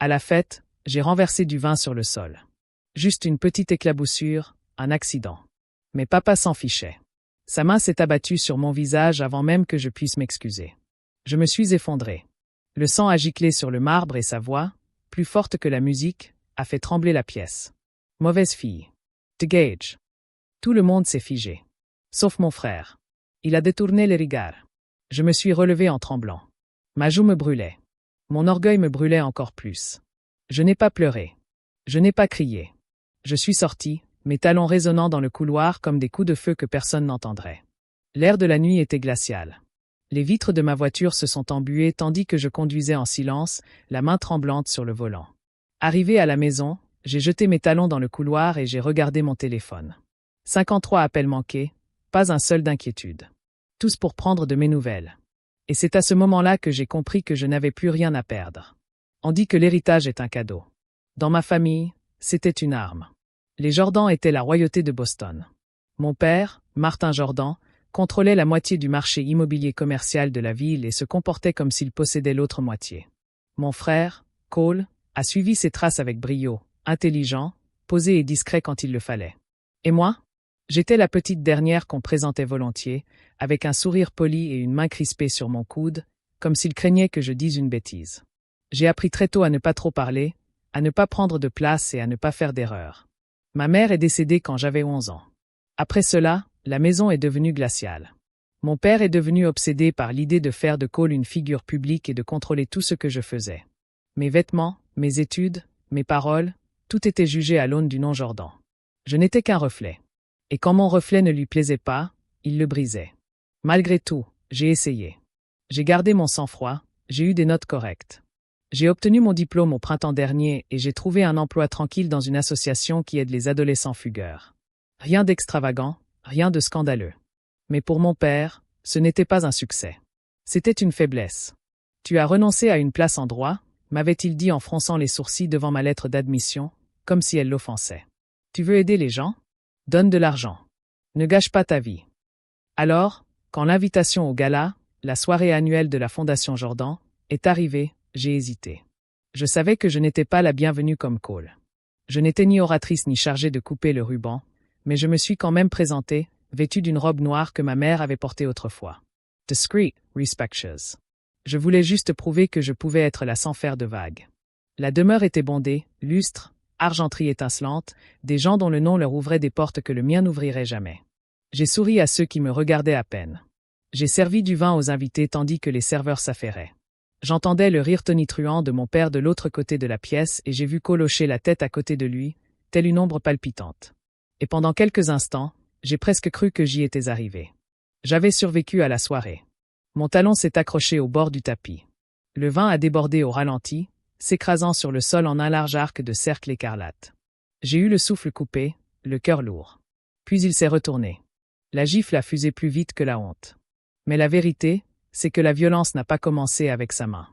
À la fête, j'ai renversé du vin sur le sol. Juste une petite éclaboussure, un accident. Mais papa s'en fichait. Sa main s'est abattue sur mon visage avant même que je puisse m'excuser. Je me suis effondré. Le sang a giclé sur le marbre et sa voix, plus forte que la musique, a fait trembler la pièce. Mauvaise fille. Dégage. Tout le monde s'est figé. Sauf mon frère. Il a détourné les regards. Je me suis relevé en tremblant. Ma joue me brûlait. Mon orgueil me brûlait encore plus. Je n'ai pas pleuré. Je n'ai pas crié. Je suis sorti, mes talons résonnant dans le couloir comme des coups de feu que personne n'entendrait. L'air de la nuit était glacial. Les vitres de ma voiture se sont embuées tandis que je conduisais en silence, la main tremblante sur le volant. Arrivé à la maison, j'ai jeté mes talons dans le couloir et j'ai regardé mon téléphone. 53 appels manqués, pas un seul d'inquiétude. Tous pour prendre de mes nouvelles. Et c'est à ce moment-là que j'ai compris que je n'avais plus rien à perdre. On dit que l'héritage est un cadeau. Dans ma famille, c'était une arme. Les Jordan étaient la royauté de Boston. Mon père, Martin Jordan, contrôlait la moitié du marché immobilier commercial de la ville et se comportait comme s'il possédait l'autre moitié. Mon frère, Cole, a suivi ses traces avec brio, intelligent, posé et discret quand il le fallait. Et moi? J'étais la petite dernière qu'on présentait volontiers, avec un sourire poli et une main crispée sur mon coude, comme s'il craignait que je dise une bêtise. J'ai appris très tôt à ne pas trop parler, à ne pas prendre de place et à ne pas faire d'erreur. Ma mère est décédée quand j'avais 11 ans. Après cela, la maison est devenue glaciale. Mon père est devenu obsédé par l'idée de faire de Cole une figure publique et de contrôler tout ce que je faisais. Mes vêtements, mes études, mes paroles, tout était jugé à l'aune du nom Jordan. Je n'étais qu'un reflet. Et quand mon reflet ne lui plaisait pas, il le brisait. Malgré tout, j'ai essayé. J'ai gardé mon sang-froid, j'ai eu des notes correctes. J'ai obtenu mon diplôme au printemps dernier et j'ai trouvé un emploi tranquille dans une association qui aide les adolescents fugueurs. Rien d'extravagant, rien de scandaleux. Mais pour mon père, ce n'était pas un succès. C'était une faiblesse. « Tu as renoncé à une place en droit ?» m'avait-il dit en fronçant les sourcils devant ma lettre d'admission, comme si elle l'offensait. « Tu veux aider les gens ? Donne de l'argent. Ne gâche pas ta vie. » Alors, quand l'invitation au gala, la soirée annuelle de la Fondation Jordan, est arrivée, j'ai hésité. Je savais que je n'étais pas la bienvenue comme Cole. Je n'étais ni oratrice ni chargée de couper le ruban, mais je me suis quand même présentée, vêtue d'une robe noire que ma mère avait portée autrefois. Discreet, respectuous. Je voulais juste prouver que je pouvais être là sans faire de vagues. La demeure était bondée, lustre, argenterie étincelante, des gens dont le nom leur ouvrait des portes que le mien n'ouvrirait jamais. J'ai souri à ceux qui me regardaient à peine. J'ai servi du vin aux invités tandis que les serveurs s'affairaient. J'entendais le rire tonitruant de mon père de l'autre côté de la pièce et j'ai vu Cole hocher la tête à côté de lui, telle une ombre palpitante. Et pendant quelques instants, j'ai presque cru que j'y étais arrivé. J'avais survécu à la soirée. Mon talon s'est accroché au bord du tapis. Le vin a débordé au ralenti, s'écrasant sur le sol en un large arc de cercle écarlate. J'ai eu le souffle coupé, le cœur lourd. Puis il s'est retourné. La gifle a fusé plus vite que la honte. Mais la vérité, c'est que la violence n'a pas commencé avec sa main.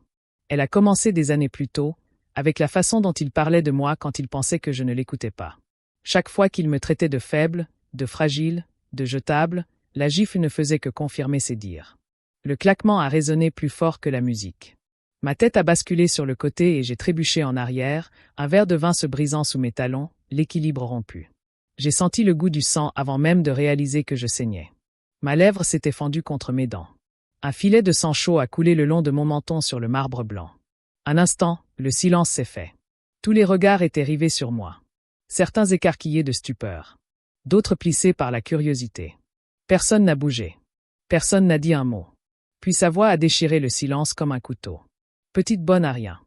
Elle a commencé des années plus tôt, avec la façon dont il parlait de moi quand il pensait que je ne l'écoutais pas. Chaque fois qu'il me traitait de faible, de fragile, de jetable, la gifle ne faisait que confirmer ses dires. Le claquement a résonné plus fort que la musique. Ma tête a basculé sur le côté et j'ai trébuché en arrière, un verre de vin se brisant sous mes talons, l'équilibre rompu. J'ai senti le goût du sang avant même de réaliser que je saignais. Ma lèvre s'était fendue contre mes dents. Un filet de sang chaud a coulé le long de mon menton sur le marbre blanc. Un instant, le silence s'est fait. Tous les regards étaient rivés sur moi. Certains écarquillés de stupeur. D'autres plissés par la curiosité. Personne n'a bougé. Personne n'a dit un mot. Puis sa voix a déchiré le silence comme un couteau. Petite bonne à rien.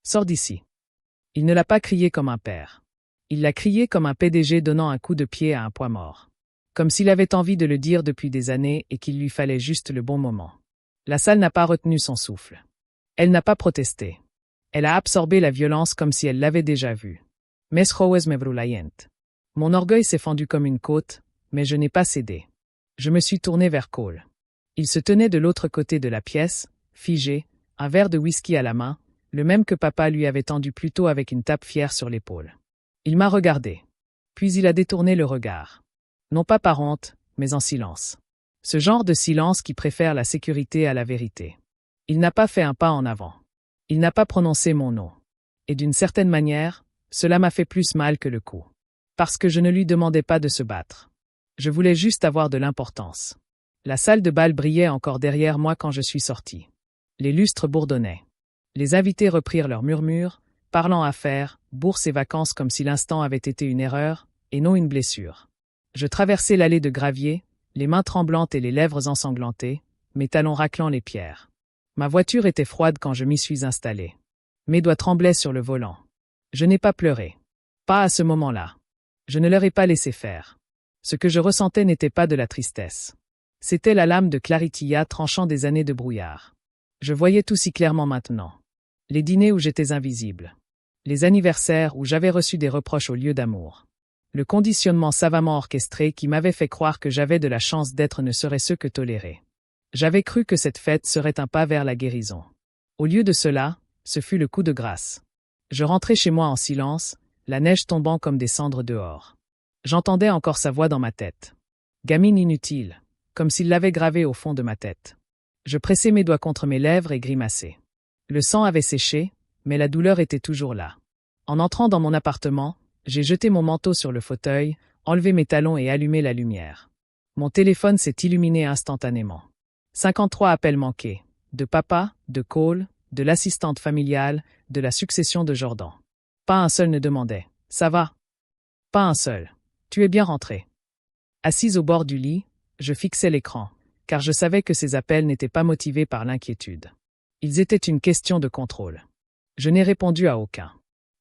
Sors d'ici. Il ne l'a pas crié comme un père. Il l'a crié comme un PDG donnant un coup de pied à un poids mort. Comme s'il avait envie de le dire depuis des années et qu'il lui fallait juste le bon moment. La salle n'a pas retenu son souffle. Elle n'a pas protesté. Elle a absorbé la violence comme si elle l'avait déjà vue. Mon orgueil s'est fendu comme une côte, mais je n'ai pas cédé. Je me suis tourné vers Cole. Il se tenait de l'autre côté de la pièce, figé, un verre de whisky à la main, le même que papa lui avait tendu plus tôt avec une tape fière sur l'épaule. Il m'a regardé. Puis il a détourné le regard. Non pas par honte, mais en silence. Ce genre de silence qui préfère la sécurité à la vérité. Il n'a pas fait un pas en avant. Il n'a pas prononcé mon nom. Et d'une certaine manière, cela m'a fait plus mal que le coup. Parce que je ne lui demandais pas de se battre. Je voulais juste avoir de l'importance. La salle de bal brillait encore derrière moi quand je suis sorti. Les lustres bourdonnaient. Les invités reprirent leurs murmures, parlant affaires, bourse et vacances comme si l'instant avait été une erreur, et non une blessure. Je traversai l'allée de gravier, les mains tremblantes et les lèvres ensanglantées, mes talons raclant les pierres. Ma voiture était froide quand je m'y suis installé. Mes doigts tremblaient sur le volant. Je n'ai pas pleuré. Pas à ce moment-là. Je ne leur ai pas laissé faire. Ce que je ressentais n'était pas de la tristesse. C'était la lame de Claritilla tranchant des années de brouillard. Je voyais tout si clairement maintenant. Les dîners où j'étais invisible. Les anniversaires où j'avais reçu des reproches au lieu d'amour. Le conditionnement savamment orchestré qui m'avait fait croire que j'avais de la chance d'être ne serait-ce que toléré. J'avais cru que cette fête serait un pas vers la guérison. Au lieu de cela, ce fut le coup de grâce. Je rentrai chez moi en silence, la neige tombant comme des cendres dehors. J'entendais encore sa voix dans ma tête. Gamine inutile, comme s'il l'avait gravée au fond de ma tête. Je pressai mes doigts contre mes lèvres et grimaçai. Le sang avait séché, mais la douleur était toujours là. En entrant dans mon appartement, j'ai jeté mon manteau sur le fauteuil, enlevé mes talons et allumé la lumière. Mon téléphone s'est illuminé instantanément. 53 appels manqués. De papa, de Cole, de l'assistante familiale, de la succession de Jordan. Pas un seul ne demandait « Ça va ?» Pas un seul. « Tu es bien rentré ?» Assise au bord du lit, je fixais l'écran, car je savais que ces appels n'étaient pas motivés par l'inquiétude. Ils étaient une question de contrôle. Je n'ai répondu à aucun.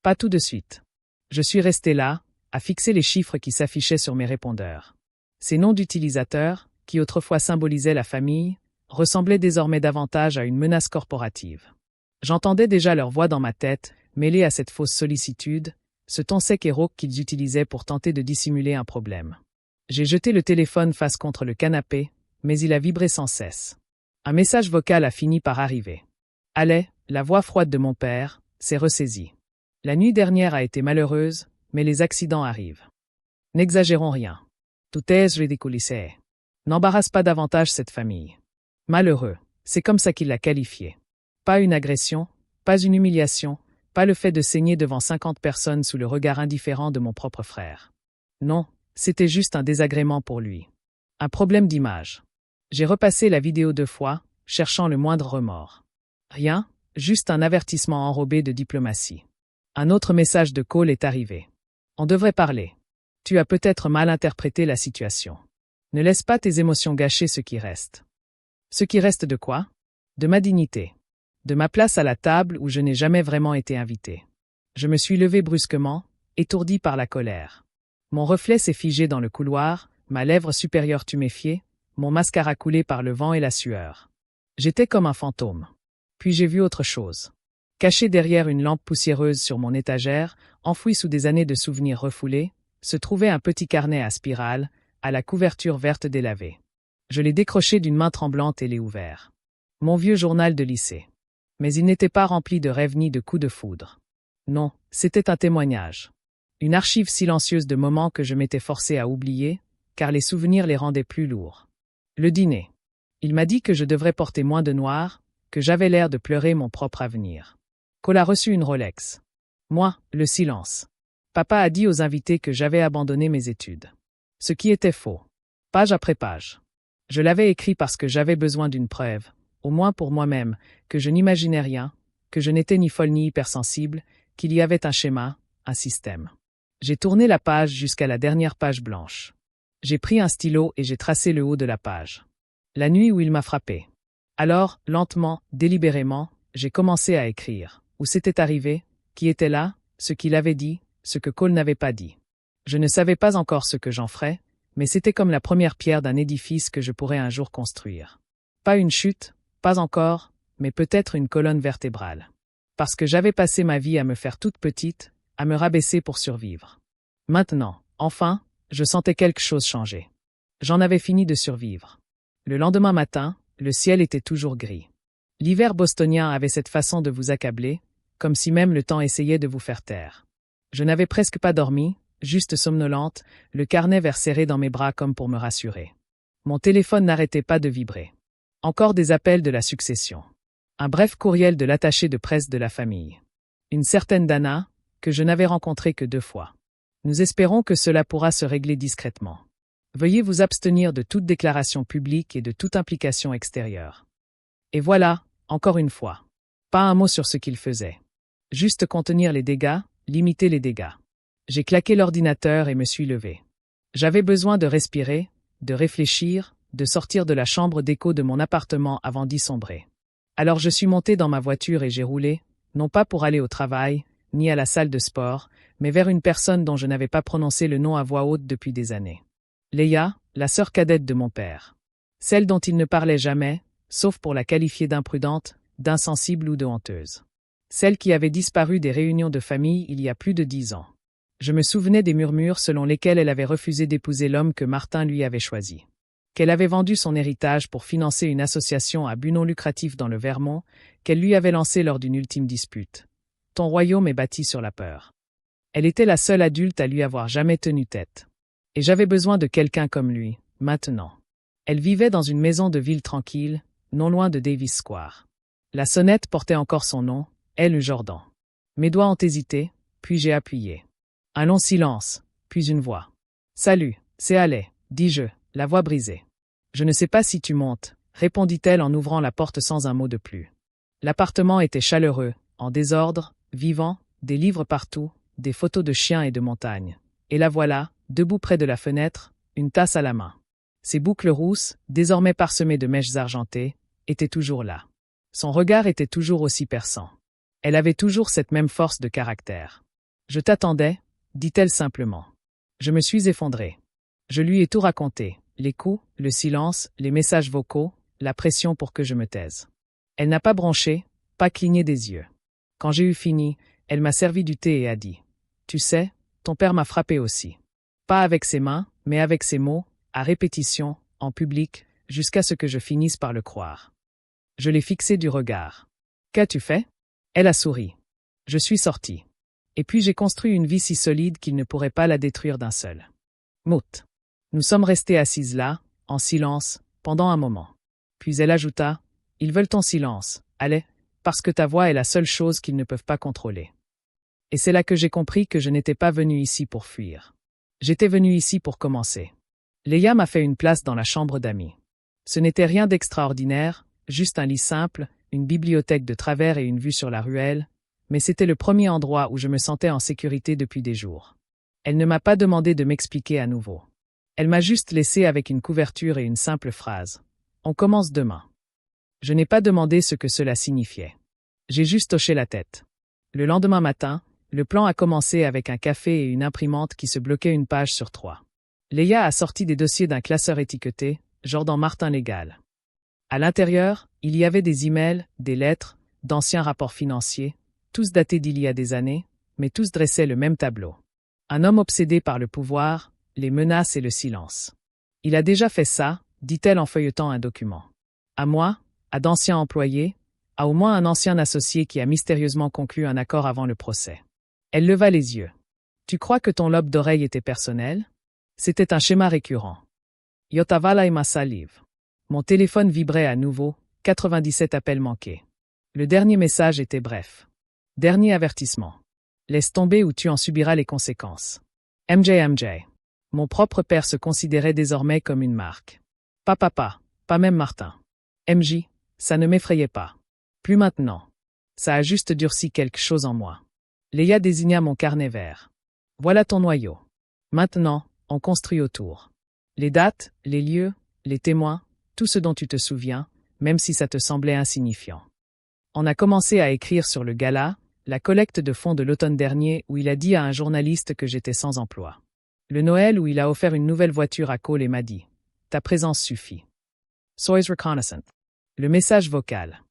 Pas tout de suite. Je suis resté là, à fixer les chiffres qui s'affichaient sur mes répondeurs. Ces noms d'utilisateurs, qui autrefois symbolisaient la famille, ressemblaient désormais davantage à une menace corporative. J'entendais déjà leur voix dans ma tête, mêlée à cette fausse sollicitude, ce ton sec et rauque qu'ils utilisaient pour tenter de dissimuler un problème. J'ai jeté le téléphone face contre le canapé, mais il a vibré sans cesse. Un message vocal a fini par arriver. Allez, la voix froide de mon père, s'est ressaisie. La nuit dernière a été malheureuse, mais les accidents arrivent. N'exagérons rien. Tout est ridiculisé. N'embarrasse pas davantage cette famille. Malheureux, c'est comme ça qu'il l'a qualifié. Pas une agression, pas une humiliation, pas le fait de saigner devant 50 personnes sous le regard indifférent de mon propre frère. Non, c'était juste un désagrément pour lui. Un problème d'image. J'ai repassé la vidéo 2 fois, cherchant le moindre remords. Rien, juste un avertissement enrobé de diplomatie. Un autre message de Cole est arrivé. On devrait parler. Tu as peut-être mal interprété la situation. Ne laisse pas tes émotions gâcher ce qui reste. Ce qui reste de quoi? De ma dignité. De ma place à la table où je n'ai jamais vraiment été invité. Je me suis levé brusquement, étourdi par la colère. Mon reflet s'est figé dans le couloir, ma lèvre supérieure tuméfiée, mon mascara coulé par le vent et la sueur. J'étais comme un fantôme. Puis j'ai vu autre chose. Caché derrière une lampe poussiéreuse sur mon étagère, enfoui sous des années de souvenirs refoulés, se trouvait un petit carnet à spirale, à la couverture verte délavée. Je l'ai décroché d'une main tremblante et l'ai ouvert. Mon vieux journal de lycée. Mais il n'était pas rempli de rêves ni de coups de foudre. Non, c'était un témoignage. Une archive silencieuse de moments que je m'étais forcé à oublier, car les souvenirs les rendaient plus lourds. Le dîner. Il m'a dit que je devrais porter moins de noir, que j'avais l'air de pleurer mon propre avenir. Cole a reçu une Rolex. Moi, le silence. Papa a dit aux invités que j'avais abandonné mes études. Ce qui était faux. Page après page. Je l'avais écrit parce que j'avais besoin d'une preuve, au moins pour moi-même, que je n'imaginais rien, que je n'étais ni folle ni hypersensible, qu'il y avait un schéma, un système. J'ai tourné la page jusqu'à la dernière page blanche. J'ai pris un stylo et j'ai tracé le haut de la page. La nuit où il m'a frappé. Alors, lentement, délibérément, j'ai commencé à écrire. Où c'était arrivé, qui était là, ce qu'il avait dit, ce que Cole n'avait pas dit. Je ne savais pas encore ce que j'en ferais, mais c'était comme la première pierre d'un édifice que je pourrais un jour construire. Pas une chute, pas encore, mais peut-être une colonne vertébrale. Parce que j'avais passé ma vie à me faire toute petite, à me rabaisser pour survivre. Maintenant, enfin, je sentais quelque chose changer. J'en avais fini de survivre. Le lendemain matin, le ciel était toujours gris. L'hiver bostonien avait cette façon de vous accabler, comme si même le temps essayait de vous faire taire. Je n'avais presque pas dormi, juste somnolente, le carnet vert serré dans mes bras comme pour me rassurer. Mon téléphone n'arrêtait pas de vibrer. Encore des appels de la succession. Un bref courriel de l'attaché de presse de la famille. Une certaine Dana, que je n'avais rencontrée que 2 fois. Nous espérons que cela pourra se régler discrètement. Veuillez vous abstenir de toute déclaration publique et de toute implication extérieure. Et voilà, encore une fois. Pas un mot sur ce qu'il faisait. Juste contenir les dégâts, limiter les dégâts. J'ai claqué l'ordinateur et me suis levé. J'avais besoin de respirer, de réfléchir, de sortir de la chambre d'écho de mon appartement avant d'y sombrer. Alors je suis monté dans ma voiture et j'ai roulé, non pas pour aller au travail, ni à la salle de sport, mais vers une personne dont je n'avais pas prononcé le nom à voix haute depuis des années. Leia, la sœur cadette de mon père. Celle dont il ne parlait jamais, sauf pour la qualifier d'imprudente, d'insensible ou de honteuse. Celle qui avait disparu des réunions de famille il y a plus de 10 ans. Je me souvenais des murmures selon lesquels elle avait refusé d'épouser l'homme que Martin lui avait choisi. Qu'elle avait vendu son héritage pour financer une association à but non lucratif dans le Vermont, qu'elle lui avait lancée lors d'une ultime dispute. Ton royaume est bâti sur la peur. Elle était la seule adulte à lui avoir jamais tenu tête. Et j'avais besoin de quelqu'un comme lui, maintenant. Elle vivait dans une maison de ville tranquille, non loin de Davis Square. La sonnette portait encore son nom, elle Jordan. Mes doigts ont hésité, puis j'ai appuyé. Un long silence, puis une voix. « Salut, c'est Allais, dis-je, la voix brisée. »« Je ne sais pas si tu montes, » répondit-elle en ouvrant la porte sans un mot de plus. L'appartement était chaleureux, en désordre, vivant, des livres partout, des photos de chiens et de montagnes. Et la voilà, debout près de la fenêtre, une tasse à la main. Ses boucles rousses, désormais parsemées de mèches argentées, étaient toujours là. Son regard était toujours aussi perçant. Elle avait toujours cette même force de caractère. « Je t'attendais » dit-elle simplement. Je me suis effondré. Je lui ai tout raconté, les coups, le silence, les messages vocaux, la pression pour que je me taise. Elle n'a pas bronché, pas cligné des yeux. Quand j'ai eu fini, elle m'a servi du thé et a dit « Tu sais, ton père m'a frappé aussi. » Pas avec ses mains, mais avec ses mots, à répétition, en public, jusqu'à ce que je finisse par le croire. Je l'ai fixé du regard. « Qu'as-tu fait ?» Elle a souri. Je suis sorti. Et puis j'ai construit une vie si solide qu'il ne pourrait pas la détruire d'un seul. Mout. Nous sommes restés assises là, en silence, pendant un moment. Puis elle ajouta, « Ils veulent ton silence, allez, parce que ta voix est la seule chose qu'ils ne peuvent pas contrôler. » Et c'est là que j'ai compris que je n'étais pas venue ici pour fuir. J'étais venue ici pour commencer. Leia m'a fait une place dans la chambre d'amis. Ce n'était rien d'extraordinaire, juste un lit simple, une bibliothèque de travers et une vue sur la ruelle, mais c'était le premier endroit où je me sentais en sécurité depuis des jours. Elle ne m'a pas demandé de m'expliquer à nouveau. Elle m'a juste laissé avec une couverture et une simple phrase. « On commence demain. » Je n'ai pas demandé ce que cela signifiait. J'ai juste hoché la tête. Le lendemain matin, le plan a commencé avec un café et une imprimante qui se bloquaient une page sur 3. Leia a sorti des dossiers d'un classeur étiqueté, Jordan Martin Légal. À l'intérieur, il y avait des emails, des lettres, d'anciens rapports financiers, tous datés d'il y a des années, mais tous dressaient le même tableau. Un homme obsédé par le pouvoir, les menaces et le silence. Il a déjà fait ça, dit-elle en feuilletant un document. À moi, à d'anciens employés, à au moins un ancien associé qui a mystérieusement conclu un accord avant le procès. Elle leva les yeux. Tu crois que ton lobe d'oreille était personnel? C'était un schéma récurrent. Yotavala et ma salive. Mon téléphone vibrait à nouveau, 97 appels manqués. Le dernier message était bref. Dernier avertissement. Laisse tomber ou tu en subiras les conséquences. MJ. Mon propre père se considérait désormais comme une marque. Pas même Martin. MJ, ça ne m'effrayait pas. Plus maintenant. Ça a juste durci quelque chose en moi. Leia désigna mon carnet vert. Voilà ton noyau. Maintenant, on construit autour. Les dates, les lieux, les témoins, tout ce dont tu te souviens, même si ça te semblait insignifiant. On a commencé à écrire sur le gala, la collecte de fonds de l'automne dernier où il a dit à un journaliste que j'étais sans emploi. Le Noël où il a offert une nouvelle voiture à Cole et m'a dit « Ta présence suffit. » Sois reconnaissant. Le message vocal.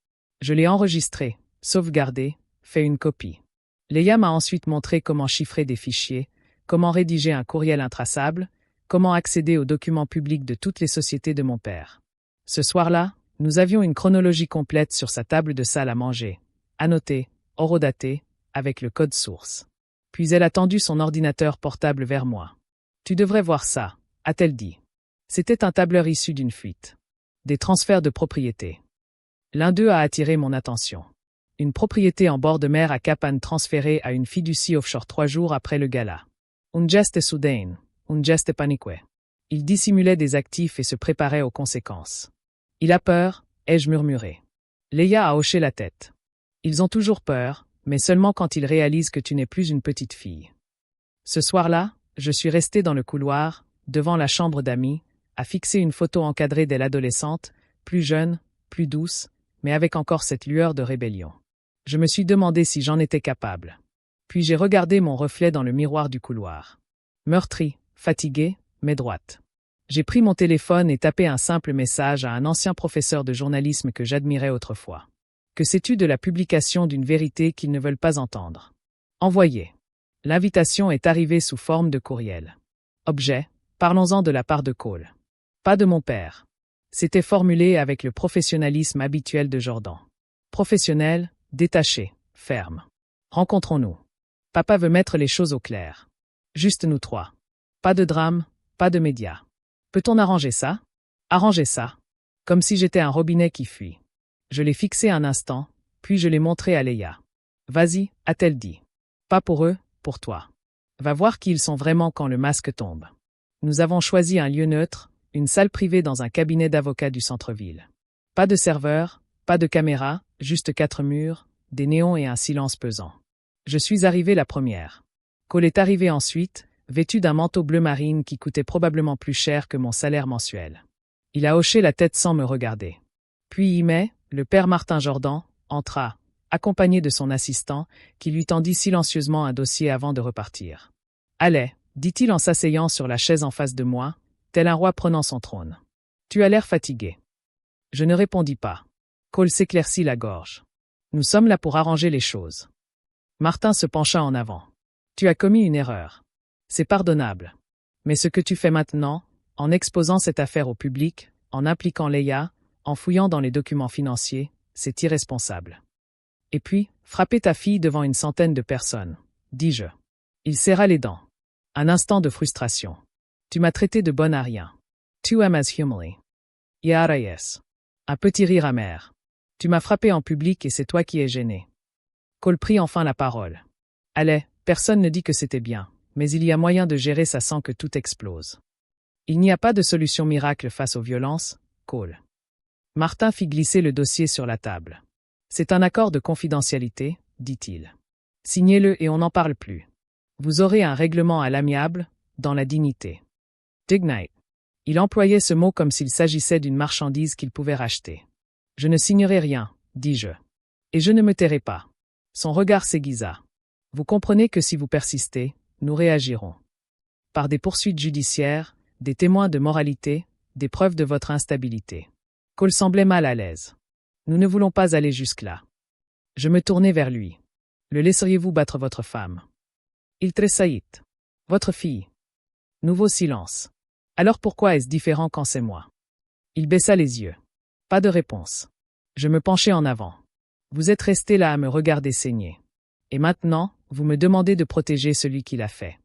Je l'ai enregistré, sauvegardé, fait une copie. Leia m'a ensuite montré comment chiffrer des fichiers, comment rédiger un courriel intraçable, comment accéder aux documents publics de toutes les sociétés de mon père. Ce soir-là, nous avions une chronologie complète sur sa table de salle à manger, annotée, horodatée, avec le code source. Puis elle a tendu son ordinateur portable vers moi. « Tu devrais voir ça », a-t-elle dit. C'était un tableur issu d'une fuite. Des transferts de propriété. L'un d'eux a attiré mon attention. Une propriété en bord de mer à Cap Ann transférée à une fiducie offshore 3 jours après le gala. Un geste soudain, un geste panique. Il dissimulait des actifs et se préparait aux conséquences. Il a peur, ai-je murmuré. Leia a hoché la tête. Ils ont toujours peur, mais seulement quand ils réalisent que tu n'es plus une petite fille. Ce soir-là, je suis resté dans le couloir, devant la chambre d'amis, à fixer une photo encadrée d'elle adolescente, plus jeune, plus douce, mais avec encore cette lueur de rébellion. Je me suis demandé si j'en étais capable. Puis j'ai regardé mon reflet dans le miroir du couloir. Meurtri, fatigué, mais droite. J'ai pris mon téléphone et tapé un simple message à un ancien professeur de journalisme que j'admirais autrefois. Que sais-tu de la publication d'une vérité qu'ils ne veulent pas entendre? Envoyé. L'invitation est arrivée sous forme de courriel. Objet, parlons-en de la part de Cole. Pas de mon père. C'était formulé avec le professionnalisme habituel de Jordan. Professionnel, détaché, ferme. Rencontrons-nous. Papa veut mettre les choses au clair. Juste nous trois. Pas de drame, pas de médias. Peut-on arranger ça? Arranger ça. Comme si j'étais un robinet qui fuit. Je l'ai fixé un instant, puis je l'ai montré à Leia. Vas-y, a-t-elle dit. Pas pour eux, pour toi. Va voir qui ils sont vraiment quand le masque tombe. Nous avons choisi un lieu neutre, une salle privée dans un cabinet d'avocat du centre-ville. Pas de serveur, pas de caméra, juste 4 murs, des néons et un silence pesant. Je suis arrivé la première. Cole est arrivé ensuite, vêtu d'un manteau bleu marine qui coûtait probablement plus cher que mon salaire mensuel. Il a hoché la tête sans me regarder. Puis Imai, le père Martin Jordan, entra, accompagné de son assistant, qui lui tendit silencieusement un dossier avant de repartir. « Allez, dit-il en s'asseyant sur la chaise en face de moi, tel un roi prenant son trône. Tu as l'air fatigué. » Je ne répondis pas. Cole s'éclaircit la gorge. « Nous sommes là pour arranger les choses. » Martin se pencha en avant. « Tu as commis une erreur. C'est pardonnable. Mais ce que tu fais maintenant, en exposant cette affaire au public, en impliquant Leia, en fouillant dans les documents financiers, c'est irresponsable. Et puis, frapper ta fille devant une centaine de personnes, dis-je. » Il serra les dents. Un instant de frustration. « Tu m'as traité de bonne à rien. Tu am as humanly. Yara yes. » Un petit rire amer. « Tu m'as frappé en public et c'est toi qui es gêné. » Cole prit enfin la parole. « Allez, personne ne dit que c'était bien, mais il y a moyen de gérer ça sans que tout explose. Il n'y a pas de solution miracle face aux violences, Cole. » Martin fit glisser le dossier sur la table. « C'est un accord de confidentialité, dit-il. Signez-le et on n'en parle plus. Vous aurez un règlement à l'amiable, dans la dignité. » Dignite. Il employait ce mot comme s'il s'agissait d'une marchandise qu'il pouvait racheter. « Je ne signerai rien, dis-je. Et je ne me tairai pas. » Son regard s'aiguisa. « Vous comprenez que si vous persistez, nous réagirons. Par des poursuites judiciaires, des témoins de moralité, des preuves de votre instabilité. » Cole semblait mal à l'aise. « Nous ne voulons pas aller jusque-là. » Je me tournai vers lui. « Le laisseriez-vous battre votre femme? » Il tressaillit. « Votre fille. » Nouveau silence. « Alors pourquoi est-ce différent quand c'est moi? » Il baissa les yeux. Pas de réponse. Je me penchai en avant. « Vous êtes resté là à me regarder saigner. Et maintenant, vous me demandez de protéger celui qui l'a fait. »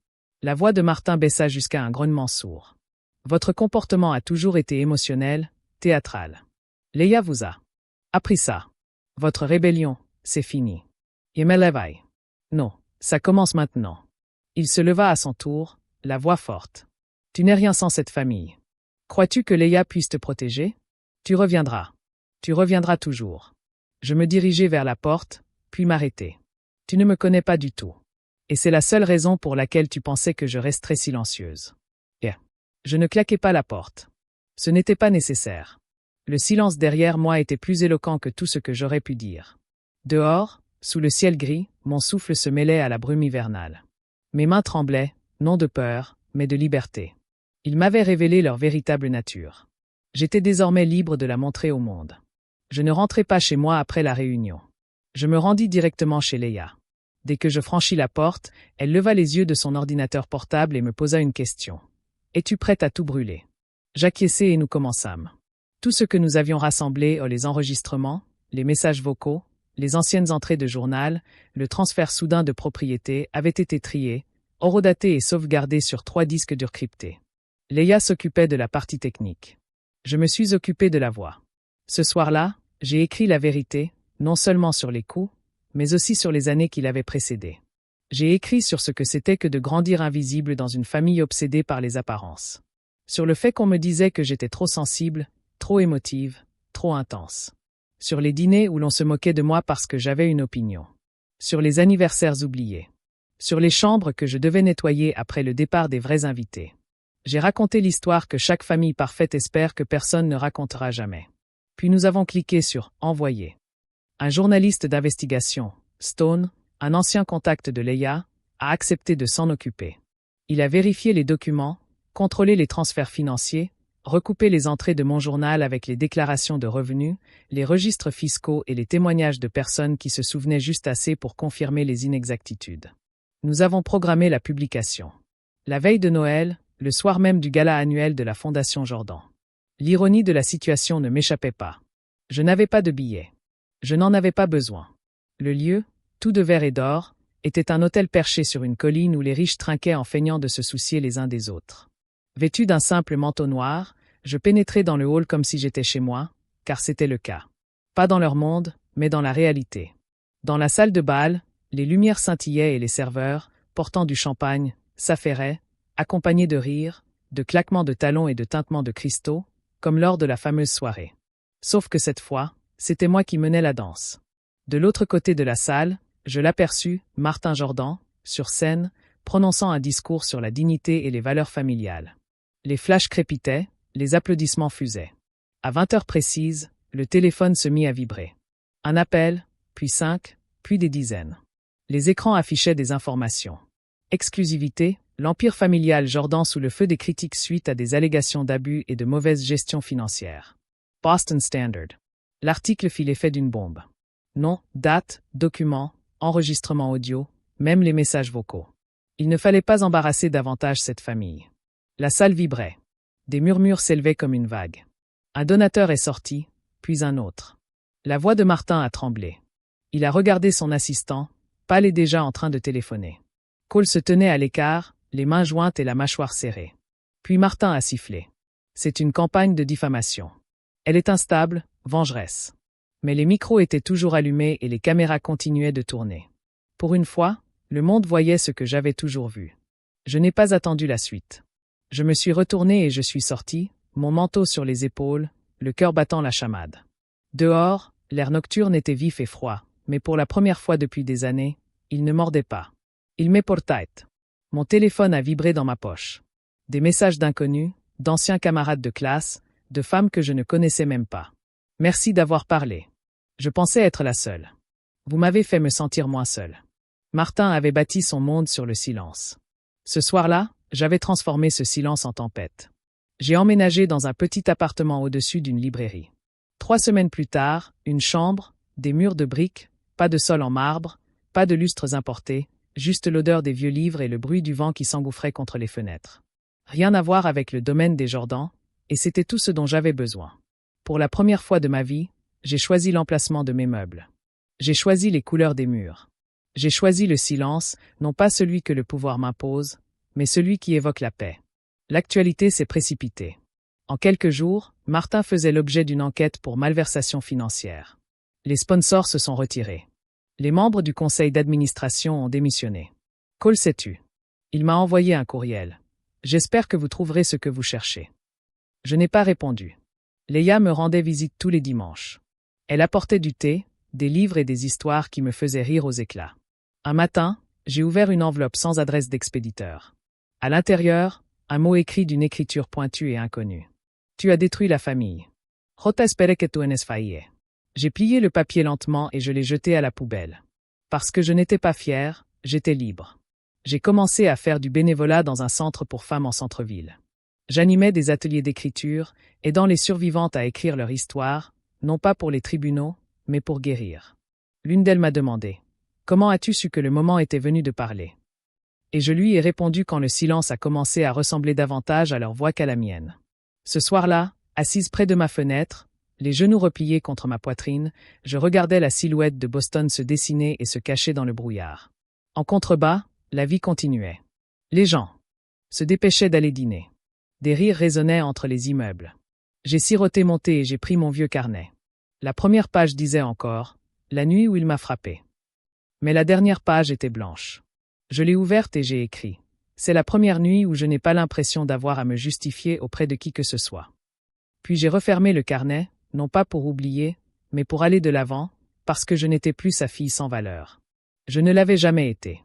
La voix de Martin baissa jusqu'à un grognement sourd. « Votre comportement a toujours été émotionnel, théâtral. Leia vous a appris ça. Votre rébellion, c'est fini. Et me lève. Non, ça commence maintenant. » Il se leva à son tour, la voix forte. « Tu n'es rien sans cette famille. Crois-tu que Leia puisse te protéger? Tu reviendras. Tu reviendras toujours. » Je me dirigeai vers la porte, puis m'arrêtai. « Tu ne me connais pas du tout. Et c'est la seule raison pour laquelle tu pensais que je resterais silencieuse. » Et je ne claquai pas la porte. Ce n'était pas nécessaire. Le silence derrière moi était plus éloquent que tout ce que j'aurais pu dire. Dehors, sous le ciel gris, mon souffle se mêlait à la brume hivernale. Mes mains tremblaient, non de peur, mais de liberté. Ils m'avaient révélé leur véritable nature. J'étais désormais libre de la montrer au monde. Je ne rentrai pas chez moi après la réunion. Je me rendis directement chez Leia. Dès que je franchis la porte, elle leva les yeux de son ordinateur portable et me posa une question. « Es-tu prête à tout brûler ?» J'acquiesçai et nous commençâmes. Tout ce que nous avions rassemblé, les enregistrements, les messages vocaux, les anciennes entrées de journal, le transfert soudain de propriété, avait été trié, horodaté et sauvegardé sur 3 disques durs cryptés. Leia s'occupait de la partie technique. Je me suis occupé de la voix. Ce soir-là, j'ai écrit la vérité, non seulement sur les coups, mais aussi sur les années qui l'avaient précédé. J'ai écrit sur ce que c'était que de grandir invisible dans une famille obsédée par les apparences. Sur le fait qu'on me disait que j'étais trop sensible, trop émotive, trop intense. Sur les dîners où l'on se moquait de moi parce que j'avais une opinion. Sur les anniversaires oubliés. Sur les chambres que je devais nettoyer après le départ des vrais invités. J'ai raconté l'histoire que chaque famille parfaite espère que personne ne racontera jamais. Puis nous avons cliqué sur « Envoyer ». Un journaliste d'investigation, Stone, un ancien contact de Leia, a accepté de s'en occuper. Il a vérifié les documents, contrôlé les transferts financiers, recoupé les entrées de mon journal avec les déclarations de revenus, les registres fiscaux et les témoignages de personnes qui se souvenaient juste assez pour confirmer les inexactitudes. Nous avons programmé la publication. La veille de Noël, le soir même du gala annuel de la Fondation Jordan. L'ironie de la situation ne m'échappait pas. Je n'avais pas de billets. Je n'en avais pas besoin. Le lieu, tout de verre et d'or, était un hôtel perché sur une colline où les riches trinquaient en feignant de se soucier les uns des autres. Vêtu d'un simple manteau noir, je pénétrais dans le hall comme si j'étais chez moi, car c'était le cas. Pas dans leur monde, mais dans la réalité. Dans la salle de bal, les lumières scintillaient et les serveurs, portant du champagne, s'affairaient, accompagnés de rires, de claquements de talons et de tintements de cristaux, comme lors de la fameuse soirée. Sauf que cette fois, c'était moi qui menais la danse. De l'autre côté de la salle, je l'aperçus, Martin Jordan, sur scène, prononçant un discours sur la dignité et les valeurs familiales. Les flashs crépitaient, les applaudissements fusaient. À 20 heures précises, le téléphone se mit à vibrer. Un appel, puis 5, puis des dizaines. Les écrans affichaient des informations. Exclusivité, l'empire familial Jordan sous le feu des critiques suite à des allégations d'abus et de mauvaise gestion financière. Boston Standard. L'article fit l'effet d'une bombe. Nom, date, document, enregistrement audio, même les messages vocaux. Il ne fallait pas embarrasser davantage cette famille. La salle vibrait. Des murmures s'élevaient comme une vague. Un donateur est sorti, puis un autre. La voix de Martin a tremblé. Il a regardé son assistant, pâle et déjà en train de téléphoner. Cole se tenait à l'écart, les mains jointes et la mâchoire serrée. Puis Martin a sifflé. C'est une campagne de diffamation. Elle est instable, vengeresse. Mais les micros étaient toujours allumés et les caméras continuaient de tourner. Pour une fois, le monde voyait ce que j'avais toujours vu. Je n'ai pas attendu la suite. Je me suis retourné et je suis sorti, mon manteau sur les épaules, le cœur battant la chamade. Dehors, l'air nocturne était vif et froid, mais pour la première fois depuis des années, il ne mordait pas. Il m'éportait. Mon téléphone a vibré dans ma poche. Des messages d'inconnus, d'anciens camarades de classe, de femmes que je ne connaissais même pas. Merci d'avoir parlé. Je pensais être la seule. Vous m'avez fait me sentir moins seule. Martin avait bâti son monde sur le silence. Ce soir-là, j'avais transformé ce silence en tempête. J'ai emménagé dans un petit appartement au-dessus d'une librairie. 3 semaines plus tard, une chambre, des murs de briques, pas de sol en marbre, pas de lustres importés, juste l'odeur des vieux livres et le bruit du vent qui s'engouffrait contre les fenêtres. Rien à voir avec le domaine des Jordan, et c'était tout ce dont j'avais besoin. Pour la première fois de ma vie, j'ai choisi l'emplacement de mes meubles. J'ai choisi les couleurs des murs. J'ai choisi le silence, non pas celui que le pouvoir m'impose, mais celui qui évoque la paix. L'actualité s'est précipitée. En quelques jours, Martin faisait l'objet d'une enquête pour malversation financière. Les sponsors se sont retirés. Les membres du conseil d'administration ont démissionné. Cole s'est tu. Il m'a envoyé un courriel. J'espère que vous trouverez ce que vous cherchez. Je n'ai pas répondu. Leia me rendait visite tous les dimanches. Elle apportait du thé, des livres et des histoires qui me faisaient rire aux éclats. Un matin, j'ai ouvert une enveloppe sans adresse d'expéditeur. À l'intérieur, un mot écrit d'une écriture pointue et inconnue. Tu as détruit la famille. Rota espere que tu en es faillie. J'ai plié le papier lentement et je l'ai jeté à la poubelle. Parce que je n'étais pas fière, j'étais libre. J'ai commencé à faire du bénévolat dans un centre pour femmes en centre-ville. J'animais des ateliers d'écriture, aidant les survivantes à écrire leur histoire, non pas pour les tribunaux, mais pour guérir. L'une d'elles m'a demandé « Comment as-tu su que le moment était venu de parler ?» Et je lui ai répondu quand le silence a commencé à ressembler davantage à leur voix qu'à la mienne. Ce soir-là, assise près de ma fenêtre, les genoux repliés contre ma poitrine, je regardais la silhouette de Boston se dessiner et se cacher dans le brouillard. En contrebas, la vie continuait. Les gens se dépêchaient d'aller dîner. Des rires résonnaient entre les immeubles. J'ai siroté mon thé et j'ai pris mon vieux carnet. La première page disait encore « La nuit où il m'a frappé ». Mais la dernière page était blanche. Je l'ai ouverte et j'ai écrit. C'est la première nuit où je n'ai pas l'impression d'avoir à me justifier auprès de qui que ce soit. Puis j'ai refermé le carnet, non pas pour oublier, mais pour aller de l'avant, parce que je n'étais plus sa fille sans valeur. Je ne l'avais jamais été.